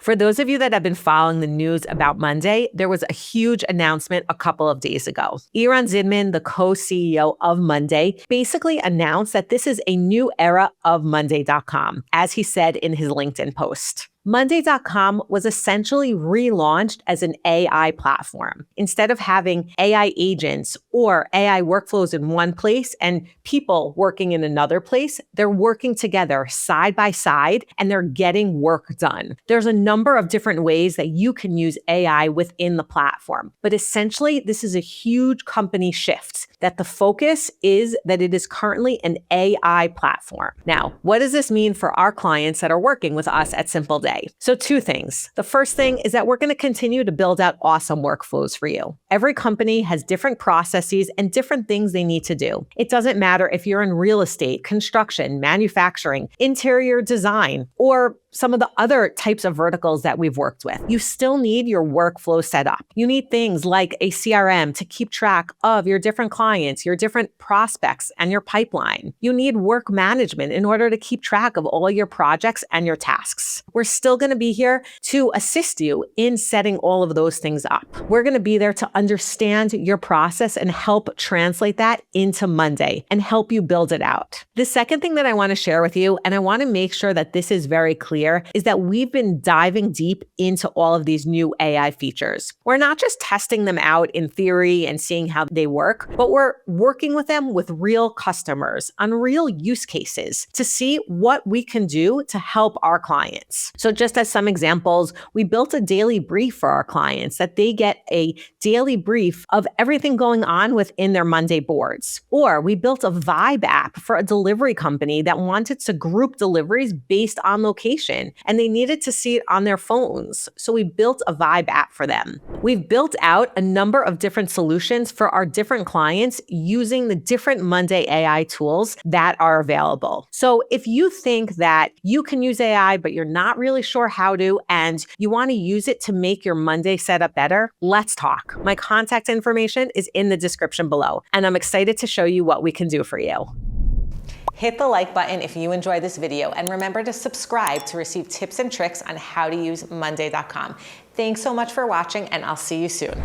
For those of you that have been following the news about Monday, there was a huge announcement a couple of days ago. Eran Zidman, the co-CEO of Monday, basically announced that this is a new era of Monday.com, as he said in his LinkedIn post. Monday.com was essentially relaunched as an AI platform. Instead of having AI agents or AI workflows in one place and people working in another place, they're working together side by side and they're getting work done. There's a number of different ways that you can use AI within the platform, but essentially this is a huge company shift that the focus is that it is currently an AI platform. Now, what does this mean for our clients that are working with us at Simpleday? So two things. The first thing is that we're going to continue to build out awesome workflows for you. Every company has different processes and different things they need to do. It doesn't matter if you're in real estate, construction, manufacturing, interior design, or some of the other types of verticals that we've worked with. You still need your workflow set up. You need things like a CRM to keep track of your different clients, your different prospects, and your pipeline. You need work management in order to keep track of all your projects and your tasks. We're still going to be here to assist you in setting all of those things up. We're going to be there to understand your process and help translate that into Monday and help you build it out. The second thing that I want to share with you, and I want to make sure that this is very clear, is that we've been diving deep into all of these new AI features. We're not just testing them out in theory and seeing how they work, but we're working with them with real customers on real use cases to see what we can do to help our clients. So just as some examples, we built a daily brief for our clients that they get a daily brief of everything going on within their Monday boards. Or we built a vibe app for a delivery company that wanted to group deliveries based on location, and they needed to see it on their phones. So we built a vibe app for them. We've built out a number of different solutions for our different clients using the different Monday AI tools that are available. So if you think that you can use AI, but you're not really sure how to, and you want to use it to make your Monday setup better, let's talk. My contact information is in the description below, and I'm excited to show you what we can do for you. Hit the like button if you enjoyed this video, and remember to subscribe to receive tips and tricks on how to use Monday.com. Thanks so much for watching, and I'll see you soon.